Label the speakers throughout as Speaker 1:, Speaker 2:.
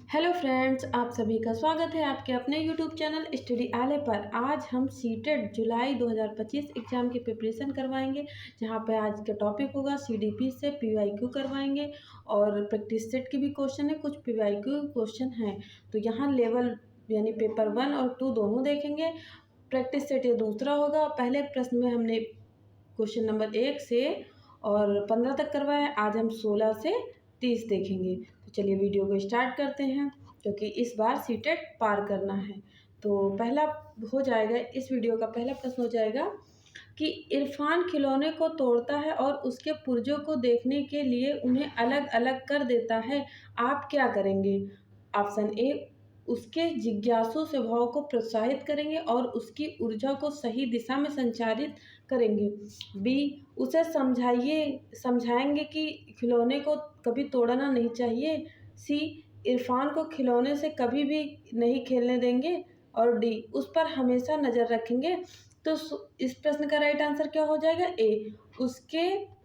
Speaker 1: Hello friends, आप सभी का स्वागत है आपके अपने यूट्यूब चैनल स्टडी आले पर। आज हम सीटेट जुलाई 2025 एग्ज़ाम की प्रिपरेशन करवाएंगे, जहां पे आज का टॉपिक होगा सीडीपी से पीवाईक्यू करवाएंगे और प्रैक्टिस सेट की भी क्वेश्चन है, कुछ पीवाईक्यू क्वेश्चन हैं। तो यहाँ लेवल यानी पेपर 1 और 2 दोनों देखेंगे। प्रैक्टिस सेट ये दूसरा होगा। पहले प्रश्न में हमने क्वेश्चन नंबर 1 से और 15 तक करवाया, आज हम 16 से 30 देखेंगे। तो चलिए वीडियो को स्टार्ट करते हैं, क्योंकि इस बार सीटेट पार करना है। तो पहला हो जाएगा, इस वीडियो का पहला प्रश्न हो जाएगा कि इरफान खिलौने को तोड़ता है और उसके पुर्जों को देखने के लिए उन्हें अलग अलग कर देता है, आप क्या करेंगे? ऑप्शन ए, उसके जिज्ञासु स्वभाव को प्रोत्साहित करेंगे और उसकी ऊर्जा को सही दिशा में संचारित करेंगे। बी, उसे समझाएंगे कि खिलौने को कभी तोड़ना नहीं चाहिए। सी, इरफान को खिलौने से कभी भी नहीं खेलने देंगे। और डी, उस पर हमेशा नज़र रखेंगे। तो इस प्रश्न का राइट आंसर क्या हो जाएगा? ए, उसके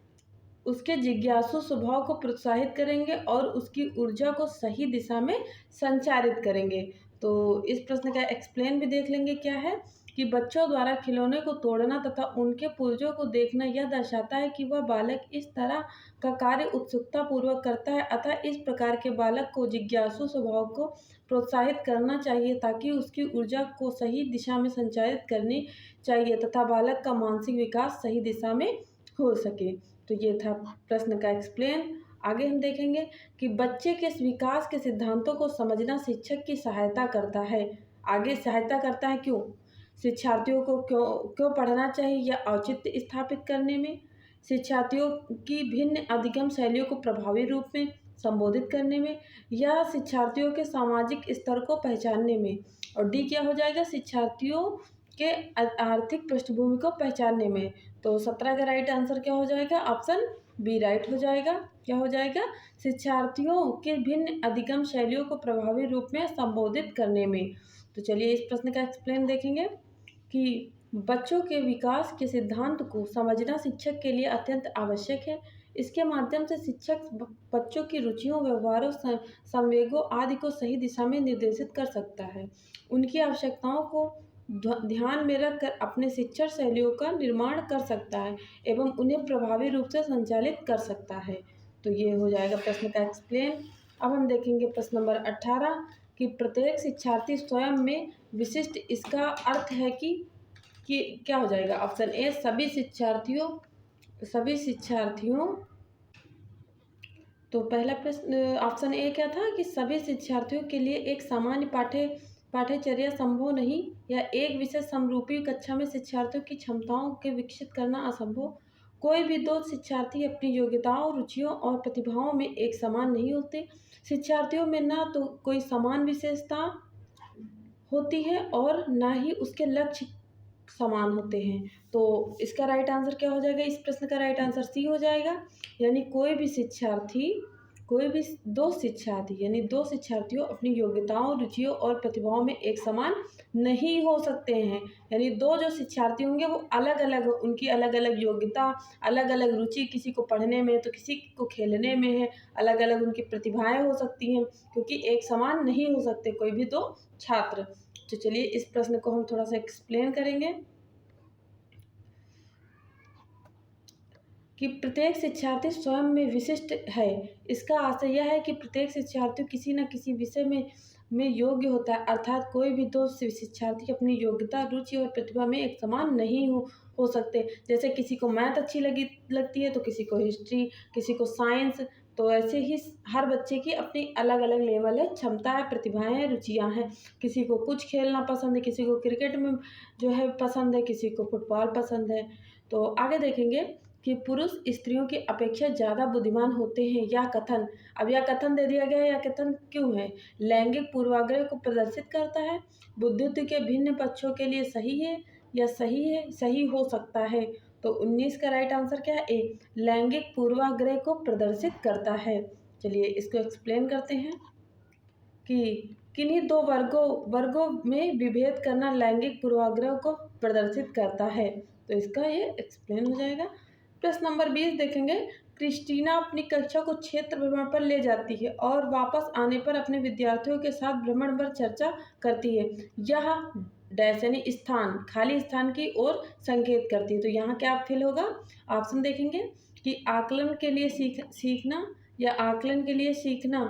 Speaker 1: उसके जिज्ञासु स्वभाव को प्रोत्साहित करेंगे और उसकी ऊर्जा को सही दिशा में संचारित करेंगे। तो इस प्रश्न का एक्सप्लेन भी देख लेंगे क्या है कि बच्चों द्वारा खिलौने को तोड़ना तथा उनके पुर्जों को देखना यह दर्शाता है कि वह बालक इस तरह का कार्य उत्सुकता पूर्वक करता है, अतः इस प्रकार के बालक को जिज्ञासु स्वभाव को प्रोत्साहित करना चाहिए ताकि उसकी ऊर्जा को सही दिशा में संचारित करनी चाहिए तथा बालक का मानसिक विकास सही दिशा में हो सके। तो ये था प्रश्न का एक्सप्लेन। आगे हम देखेंगे कि बच्चे के विकास के सिद्धांतों को समझना शिक्षक की सहायता करता है। आगे सहायता करता है क्यों? शिक्षार्थियों को क्यों क्यों पढ़ना चाहिए या औचित्य स्थापित करने में, शिक्षार्थियों की भिन्न अधिगम शैलियों को प्रभावी रूप में संबोधित करने में, या शिक्षार्थियों के सामाजिक स्तर को पहचानने में। और डी क्या हो जाएगा? शिक्षार्थियों के आर्थिक पृष्ठभूमि को पहचानने में। तो 17 का राइट आंसर क्या हो जाएगा? ऑप्शन बी राइट हो जाएगा। क्या हो जाएगा? शिक्षार्थियों के भिन्न अधिगम शैलियों को प्रभावी रूप में संबोधित करने में। तो चलिए इस प्रश्न का एक्सप्लेन देखेंगे कि बच्चों के विकास के सिद्धांत को समझना शिक्षक के लिए अत्यंत आवश्यक है। इसके माध्यम से शिक्षक बच्चों की रुचियों, व्यवहारों, संवेगों आदि को सही दिशा में निर्देशित कर सकता है। उनकी आवश्यकताओं को ध्यान में रखकर अपने शिक्षण शैलियों का निर्माण कर सकता है एवं उन्हें प्रभावी रूप से संचालित कर सकता है। तो ये हो जाएगा प्रश्न का एक्सप्लेन। अब हम देखेंगे प्रश्न नंबर 18 कि प्रत्येक शिक्षार्थी स्वयं में विशिष्ट, इसका अर्थ है कि क्या हो जाएगा? ऑप्शन ए, सभी शिक्षार्थियों। तो पहला प्रश्न ऑप्शन ए क्या था कि सभी शिक्षार्थियों के लिए एक सामान्य पाठ्यचर्या संभव नहीं, या एक विशेष समरूपी कक्षा में शिक्षार्थियों की क्षमताओं के विकसित करना असंभव। कोई भी दो शिक्षार्थी अपनी योग्यताओं, रुचियों और प्रतिभाओं में एक समान नहीं होते। शिक्षार्थियों में ना तो कोई समान विशेषता होती है और ना ही उसके लक्ष्य समान होते हैं। तो इसका राइट आंसर क्या हो जाएगा? इस प्रश्न का राइट आंसर सी हो जाएगा। यानी दो शिक्षार्थियों अपनी योग्यताओं, रुचियों और प्रतिभाओं में एक समान नहीं हो सकते हैं। यानी दो जो शिक्षार्थी होंगे वो अलग अलग, उनकी अलग अलग योग्यता, अलग अलग रुचि, किसी को पढ़ने में तो किसी को खेलने में है, अलग अलग उनकी प्रतिभाएं हो सकती हैं, क्योंकि एक समान नहीं हो सकते कोई भी दो छात्र। तो चलिए इस प्रश्न को हम थोड़ा सा एक्सप्लेन करेंगे कि प्रत्येक शिक्षार्थी स्वयं में विशिष्ट है। इसका आशय यह है कि प्रत्येक शिक्षार्थी किसी न किसी विषय में योग्य होता है, अर्थात कोई भी दो शिक्षार्थी अपनी योग्यता, रुचि और प्रतिभा में एक समान नहीं हो सकते। जैसे किसी को मैथ अच्छी लगती है तो किसी को हिस्ट्री, किसी को साइंस। तो ऐसे ही हर बच्चे की अपनी अलग अलग लेवल है, क्षमता है, प्रतिभाएं हैं, रुचियां हैं। किसी को कुछ खेलना पसंद है, किसी को क्रिकेट में जो है पसंद है, किसी को फुटबॉल पसंद है। तो आगे देखेंगे कि पुरुष स्त्रियों की अपेक्षा ज़्यादा बुद्धिमान होते हैं। यह कथन, अब यह कथन दे दिया गया है, यह कथन क्यों है? लैंगिक पूर्वाग्रह को प्रदर्शित करता है, बुद्धित्व के भिन्न पक्षों के लिए सही है या सही हो सकता है। तो 19 का राइट आंसर क्या है? ए, लैंगिक पूर्वाग्रह को प्रदर्शित करता है। चलिए इसको एक्सप्लेन करते हैं कि किन्हीं दो वर्गों में विभेद करना लैंगिक पूर्वाग्रह को प्रदर्शित करता है। तो इसका ये एक्सप्लेन हो जाएगा। प्रश्न नंबर 20 देखेंगे, क्रिस्टीना अपनी कक्षा को क्षेत्र भ्रमण पर ले जाती है और वापस आने पर अपने विद्यार्थियों के साथ भ्रमण पर चर्चा करती है। यह डैश यानी स्थान, खाली स्थान की ओर संकेत करती है। तो यहाँ क्या फिल होगा? ऑप्शन देखेंगे कि आकलन के लिए सीखना या आकलन के लिए सीखना,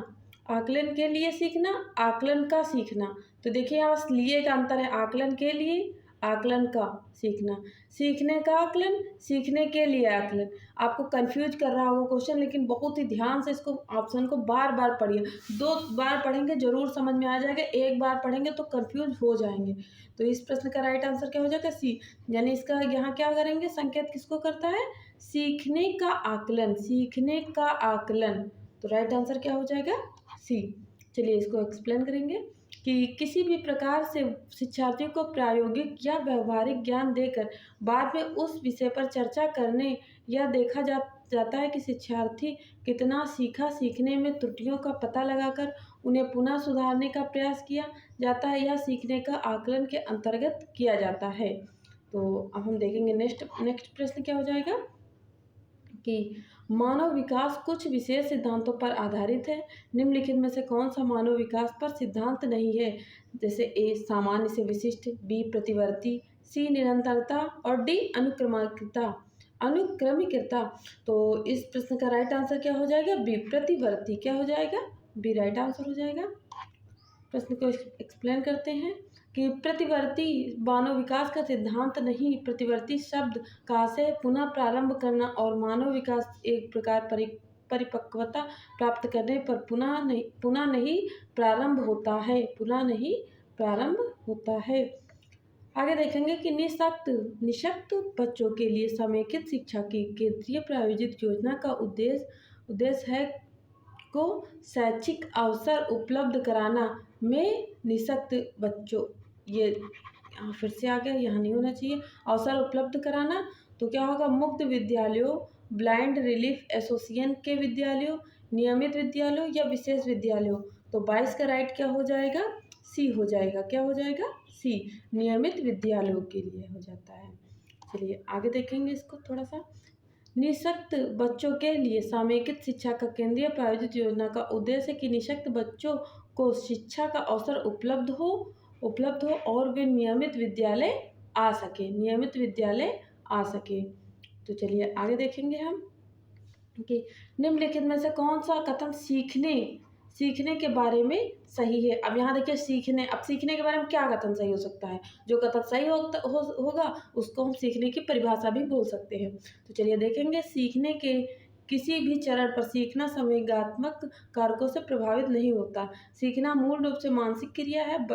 Speaker 1: आकलन के लिए सीखना, आकलन का सीखना। तो देखिए यहाँ लिए का अंतर है, आकलन के लिए, आकलन का सीखना, सीखने का आकलन, सीखने के लिए आकलन। आपको कंफ्यूज कर रहा होगा क्वेश्चन, लेकिन बहुत ही ध्यान से इसको ऑप्शन को बार बार पढ़िए। 2 बार पढ़ेंगे जरूर समझ में आ जाएगा, 1 बार पढ़ेंगे तो कंफ्यूज हो जाएंगे। तो इस प्रश्न का राइट आंसर क्या हो जाएगा? सी। यानी इसका यहाँ क्या करेंगे? संकेत किसको करता है? सीखने का आकलन, सीखने का आकलन। तो राइट आंसर क्या हो जाएगा? सी। चलिए इसको एक्सप्लेन करेंगे कि किसी भी प्रकार से शिक्षार्थियों को प्रायोगिक या व्यवहारिक ज्ञान देकर बाद में उस विषय पर चर्चा करने या देखा जाता है कि शिक्षार्थी कितना सीखा, सीखने में त्रुटियों का पता लगाकर उन्हें पुनः सुधारने का प्रयास किया जाता है या सीखने का आकलन के अंतर्गत किया जाता है। तो अब हम देखेंगे नेक्स्ट प्रश्न क्या हो जाएगा कि मानव विकास कुछ विशेष सिद्धांतों पर आधारित है। निम्नलिखित में से कौन सा मानव विकास पर सिद्धांत नहीं है? जैसे ए सामान्य से विशिष्ट, बी प्रतिवर्ती, सी निरंतरता और डी अनुक्रमिकता। तो इस प्रश्न का राइट आंसर क्या हो जाएगा? बी प्रतिवर्ती। क्या हो जाएगा? बी राइट आंसर हो जाएगा। प्रश्न को एक्सप्लेन करते हैं कि प्रतिवर्ती मानव विकास का सिद्धांत नहीं। प्रतिवर्ती शब्द का से पुनः प्रारंभ करना और मानव विकास एक प्रकार परिपक्वता प्राप्त करने पर पुनः नहीं प्रारंभ होता है, पुनः नहीं प्रारंभ होता है। आगे देखेंगे कि निःशक्त बच्चों के लिए समेकित शिक्षा की केंद्रीय प्रायोजित योजना का उद्देश्य है को शैक्षिक अवसर उपलब्ध कराना में निःशक्त बच्चों, ये फिर से आ गया, यहाँ नहीं होना चाहिए, अवसर उपलब्ध कराना। तो क्या होगा? मुक्त विद्यालयों, ब्लाइंड रिलीफ एसोसिएशन के विद्यालयों, नियमित विद्यालयों या विशेष विद्यालयों। तो 22 का राइट क्या हो जाएगा? सी हो जाएगा। क्या हो जाएगा? सी, नियमित विद्यालयों के लिए हो जाता है। चलिए आगे देखेंगे इसको थोड़ा सा। निःशक्त बच्चों के लिए समेकित शिक्षा का केंद्रीय प्रायोजित योजना का उद्देश्य है कि निःशक्त बच्चों को शिक्षा का अवसर उपलब्ध हो और वे नियमित विद्यालय आ सके, नियमित विद्यालय आ सके। तो चलिए आगे देखेंगे हम कि निम्नलिखित में से कौन सा कथन सीखने के बारे में सही है। अब यहाँ देखिए सीखने के बारे में क्या कथन सही हो सकता है? जो कथन सही होगा उसको हम सीखने की परिभाषा भी बोल सकते हैं। तो चलिए देखेंगे, सीखने के किसी भी चरण पर सीखना संवेगात्मक कारकों से प्रभावित नहीं होता। सीखना मूल रूप से मानसिक क्रिया है।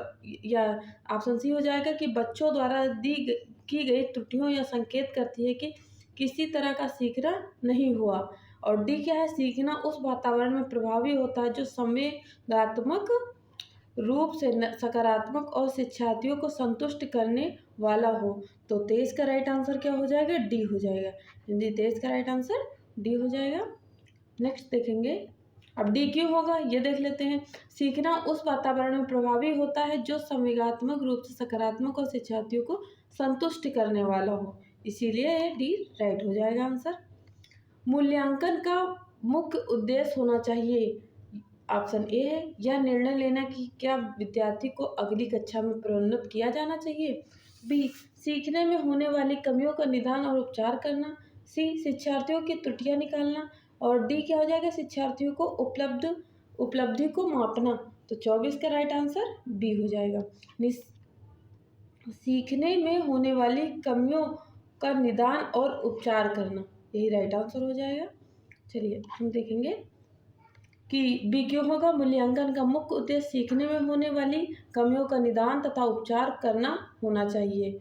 Speaker 1: या ऑप्शन सी हो जाएगा कि बच्चों द्वारा की गई त्रुटियों या संकेत करती है कि किसी तरह का सीखना नहीं हुआ। और डी क्या है? सीखना उस वातावरण में प्रभावी होता है जो संवेगात्मक रूप से सकारात्मक और शिक्षार्थियों को संतुष्ट करने वाला हो। तो 23 का राइट आंसर क्या हो जाएगा? डी हो जाएगा। हिंदी 23 का राइट आंसर डी हो जाएगा। नेक्स्ट देखेंगे, अब डी क्यों होगा ये देख लेते हैं। सीखना उस वातावरण में प्रभावी होता है जो संवेगात्मक रूप से सकारात्मक और शिक्षार्थियों को संतुष्ट करने वाला हो, इसीलिए डी राइट हो जाएगा आंसर। मूल्यांकन का मुख्य उद्देश्य होना चाहिए, ऑप्शन ए है, यह निर्णय लेना कि क्या विद्यार्थी को अगली कक्षा में प्रोन्नत किया जाना चाहिए। बी, सीखने में होने वाली कमियों का निदान और उपचार करना। सी, शिक्षार्थियों की त्रुटियां निकालना। और डी क्या हो जाएगा? शिक्षार्थियों को उपलब्धि को मापना। तो 24 का राइट आंसर बी हो जाएगा। सीखने में होने वाली कमियों का निदान और उपचार करना, यही राइट आंसर हो जाएगा। चलिए हम देखेंगे कि बी क्यों होगा। मूल्यांकन का मुख्य उद्देश्य सीखने में होने वाली कमियों का निदान तथा उपचार करना होना चाहिए,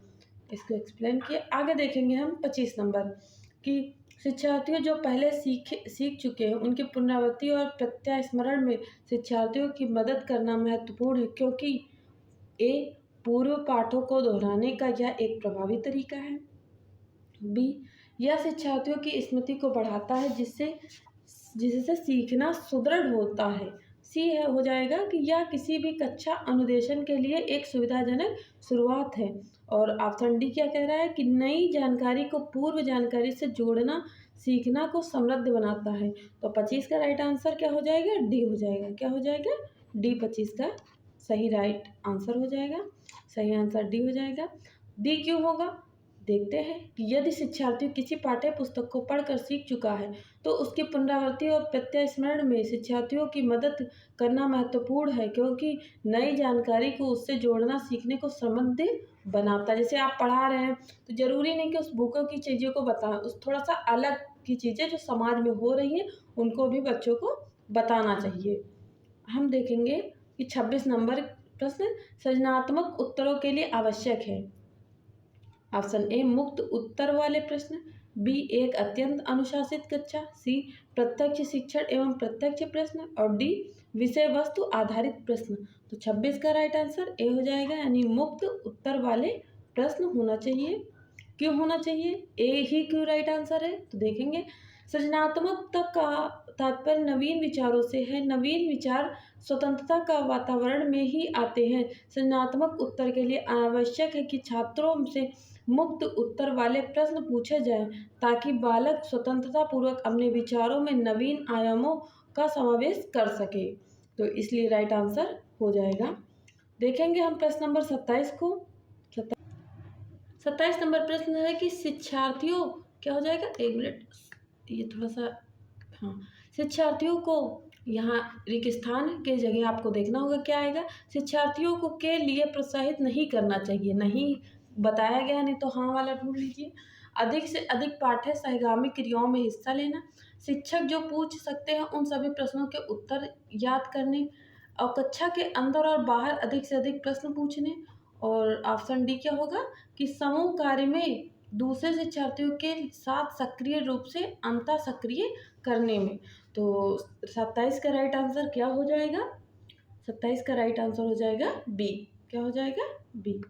Speaker 1: इसको एक्सप्लेन किए। आगे देखेंगे हम 25 नंबर कि शिक्षार्थियों जो पहले सीख चुके हैं उनकी पुनरावृत्ति और प्रत्यास्मरण में शिक्षार्थियों की मदद करना महत्वपूर्ण है, क्योंकि ए, पूर्व पाठों को दोहराने का यह एक प्रभावी तरीका है। बी, यह शिक्षार्थियों की स्मृति को बढ़ाता है जिससे सीखना सुदृढ़ होता है। सी हो जाएगा कि यह किसी भी कक्षा अनुदेशन के लिए एक सुविधाजनक शुरुआत है। और ऑप्शन डी क्या कह रहा है कि नई जानकारी को पूर्व जानकारी से जोड़ना सीखना को समृद्ध बनाता है। तो 25 का राइट आंसर क्या हो जाएगा? डी हो जाएगा। क्या हो जाएगा? डी 25 का सही राइट आंसर हो जाएगा। सही आंसर डी हो जाएगा। डी क्यों होगा? देखते हैं कि यदि शिक्षार्थी किसी पाठ्य पुस्तक को पढ़कर सीख चुका है तो उसकी पुनरावृत्ति और प्रत्यास्मरण में शिक्षार्थियों की मदद करना महत्वपूर्ण है, क्योंकि नई जानकारी को उससे जोड़ना सीखने को समृद्ध बनाता है। जैसे आप पढ़ा रहे हैं तो ज़रूरी नहीं कि उस बुकों की चीज़ों को बताएं, उस थोड़ा सा अलग की चीज़ें जो समाज में हो रही हैं उनको भी बच्चों को बताना चाहिए। हम देखेंगे कि 26 नंबर प्रश्न सृजनात्मक उत्तरों के लिए आवश्यक है। ऑप्शन ए मुक्त उत्तर वाले प्रश्न, बी एक अत्यंत अनुशासित कक्षा, सी प्रत्यक्ष शिक्षण एवं प्रत्यक्ष प्रश्न और डी विषय वस्तु आधारित प्रश्न। तो 26 का राइट आंसर ए हो जाएगा, यानी मुक्त उत्तर वाले प्रश्न होना चाहिए। क्यों होना चाहिए? ए ही क्यों राइट आंसर है? तो देखेंगे सृजनात्मकता का तात्पर्य नवीन विचारों से है। नवीन विचार स्वतंत्रता का वातावरण में ही आते हैं। सृजनात्मक उत्तर के लिए आवश्यक है कि छात्रों से मुक्त उत्तर वाले प्रश्न पूछे जाएं ताकि बालक स्वतंत्रता पूर्वक अपने विचारों में नवीन आयामों का समावेश कर सके। तो इसलिए राइट आंसर हो जाएगा। देखेंगे हम प्रश्न नंबर 27 को। 27 नंबर प्रश्न है कि शिक्षार्थियों क्या हो जाएगा? एक मिनट, ये थोड़ा सा, हाँ, शिक्षार्थियों को यहाँ रिक्त स्थान के जगह आपको देखना होगा क्या आएगा। शिक्षार्थियों को के लिए प्रोत्साहित नहीं करना चाहिए, नहीं बताया गया, नहीं तो हाँ वाला ढूंढ लीजिए। अधिक से अधिक पाठ्य सहगामी क्रियाओं में हिस्सा लेना, शिक्षक जो पूछ सकते हैं उन सभी प्रश्नों के उत्तर याद करने, और कक्षा के अंदर और बाहर अधिक से अधिक प्रश्न पूछने, और ऑप्शन डी क्या होगा कि समूह कार्य में दूसरे शिक्षार्थियों के साथ सक्रिय रूप से अंतर सक्रिय करने में। तो 27 का राइट आंसर क्या हो जाएगा? 27 का राइट आंसर हो जाएगा बी। क्या हो जाएगा? बी।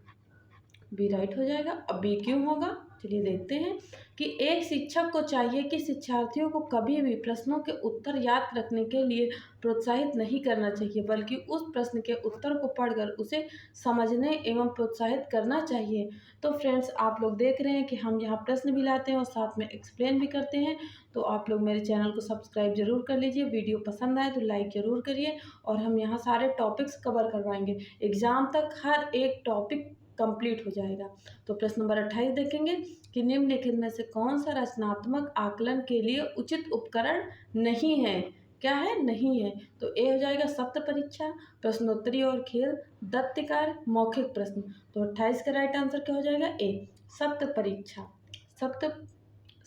Speaker 1: बी राइट हो जाएगा। अब बी क्यों होगा? चलिए देखते हैं कि एक शिक्षक को चाहिए कि शिक्षार्थियों को कभी भी प्रश्नों के उत्तर याद रखने के लिए प्रोत्साहित नहीं करना चाहिए, बल्कि उस प्रश्न के उत्तर को पढ़कर उसे समझने एवं प्रोत्साहित करना चाहिए। तो फ्रेंड्स, आप लोग देख रहे हैं कि हम यहाँ प्रश्न भी लाते हैं और साथ में एक्सप्लेन भी करते हैं। तो आप लोग मेरे चैनल को सब्सक्राइब जरूर कर लीजिए, वीडियो पसंद आए तो लाइक जरूर करिए, और हम यहाँ सारे टॉपिक्स कवर करवाएंगे। एग्ज़ाम तक हर एक टॉपिक कंप्लीट हो जाएगा। तो प्रश्न नंबर 28 देखेंगे कि निम्नलिखित में से कौन सा रचनात्मक आकलन के लिए उचित उपकरण नहीं है? क्या है? नहीं है। तो ए हो जाएगा सत्र परीक्षा, प्रश्नोत्तरी और खेल, दत्त कार्य, मौखिक प्रश्न। तो 28 का राइट आंसर क्या हो जाएगा? ए सत्र परीक्षा। सत्र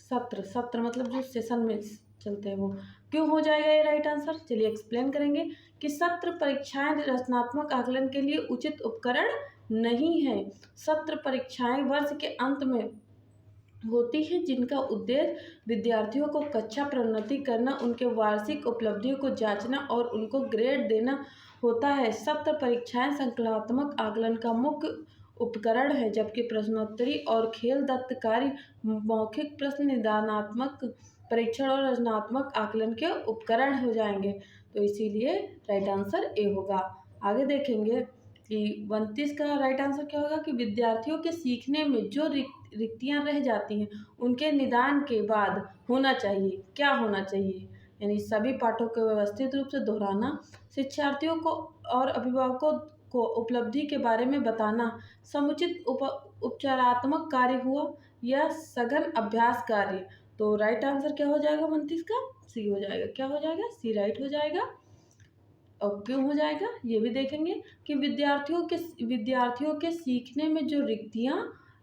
Speaker 1: सत्र सत्र मतलब जो सेशन में चलते हैं वो। क्यों हो जाएगा ये राइट आंसर? चलिए एक्सप्लेन करेंगे कि सत्र परीक्षाएं रचनात्मक आकलन के लिए उचित उपकरण नहीं है। सत्र परीक्षाएं वर्ष के अंत में होती है, जिनका उद्देश्य विद्यार्थियों को कक्षा प्रोन्नति करना, उनके वार्षिक उपलब्धियों को जांचना और उनको ग्रेड देना होता है। सत्र परीक्षाएं संकलनात्मक आकलन का मुख्य उपकरण है, जबकि प्रश्नोत्तरी और खेल दत्त कार्य मौखिक प्रश्न निदानात्मक परीक्षण और रचनात्मक आकलन के उपकरण हो जाएंगे। तो इसीलिए राइट आंसर ए होगा। आगे देखेंगे कि 29 का राइट आंसर क्या होगा कि विद्यार्थियों के सीखने में जो रिक्तियां रह जाती हैं उनके निदान के बाद होना चाहिए। क्या होना चाहिए? यानी सभी पाठों को व्यवस्थित रूप से दोहराना, शिक्षार्थियों को और अभिभावकों को उपलब्धि के बारे में बताना, समुचित उपचारात्मक कार्य हुआ या सघन अभ्यास कार्य। तो राइट आंसर क्या हो जाएगा 29 का? सी हो जाएगा। क्या हो जाएगा? सी राइट हो जाएगा। और क्यों हो जाएगा ये भी देखेंगे कि विद्यार्थियों के सीखने में जो रिक्तियां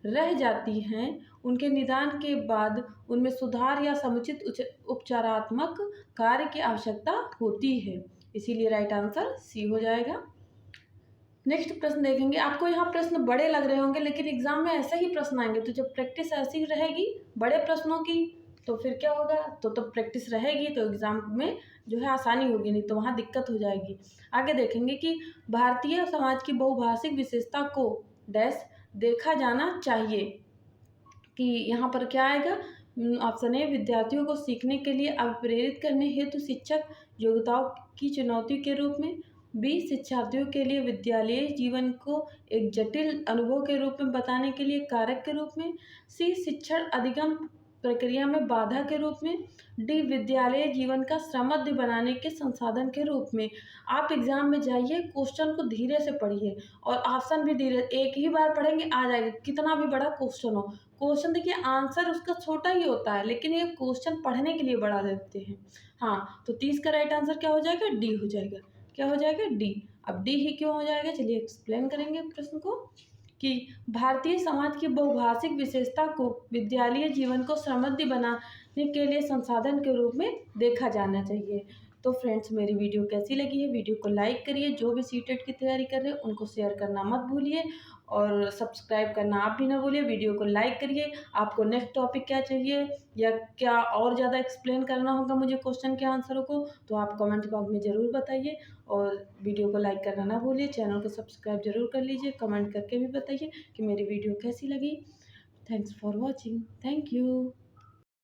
Speaker 1: रह जाती हैं उनके निदान के बाद उनमें सुधार या समुचित उपचारात्मक कार्य की आवश्यकता होती है। इसीलिए राइट आंसर सी हो जाएगा। नेक्स्ट प्रश्न देखेंगे। आपको यहाँ प्रश्न बड़े लग रहे होंगे, लेकिन एग्जाम में ऐसे ही प्रश्न आएंगे। तो जब प्रैक्टिस ऐसी रहेगी बड़े प्रश्नों की तो फिर क्या होगा? तो प्रैक्टिस रहेगी तो एग्जाम में जो है आसानी होगी, नहीं तो वहाँ दिक्कत हो जाएगी। आगे देखेंगे कि भारतीय समाज की बहुभाषिक विशेषता को डैश देखा जाना चाहिए, कि यहाँ पर क्या आएगा? ऑप्शन ए विद्यार्थियों को सीखने के लिए प्रेरित करने हेतु शिक्षक योग्यताओं की चुनौती के रूप में, बी शिक्षार्थियों के लिए विद्यालय जीवन को एक जटिल अनुभव के रूप में बताने के लिए कारक के रूप में, सी शिक्षण अधिगम प्रक्रिया में बाधा के रूप में, डी विद्यालय जीवन का समृद्ध बनाने के संसाधन के रूप में। आप एग्जाम में जाइए, क्वेश्चन को धीरे से पढ़िए और ऑप्शन भी धीरे, एक ही बार पढ़ेंगे आ जाएगा, कितना भी बड़ा क्वेश्चन हो। क्वेश्चन देखिए आंसर उसका छोटा ही होता है, लेकिन ये क्वेश्चन पढ़ने के लिए बड़ा देते हैं। हाँ, तो 30 का राइट आंसर क्या हो जाएगा? डी हो जाएगा। क्या हो जाएगा? डी। अब डी ही क्यों हो जाएगा, चलिए एक्सप्लेन करेंगे प्रश्न को कि भारतीय समाज की बहुभाषिक विशेषता को विद्यालय जीवन को समृद्ध बनाने के लिए संसाधन के रूप में देखा जाना चाहिए। तो फ्रेंड्स, मेरी वीडियो कैसी लगी है? वीडियो को लाइक करिए, जो भी सीटेट की तैयारी कर रहे हैं उनको शेयर करना मत भूलिए और सब्सक्राइब करना आप भी ना भूलिए। वीडियो को लाइक करिए। आपको नेक्स्ट टॉपिक क्या चाहिए या क्या और ज़्यादा एक्सप्लेन करना होगा मुझे क्वेश्चन के आंसरों को, तो आप कमेंट बॉक्स में ज़रूर बताइए और वीडियो को लाइक करना ना भूलिए। चैनल को सब्सक्राइब ज़रूर कर लीजिए। कमेंट करके भी बताइए कि मेरी वीडियो कैसी लगी। Thanks for watching. Thank you.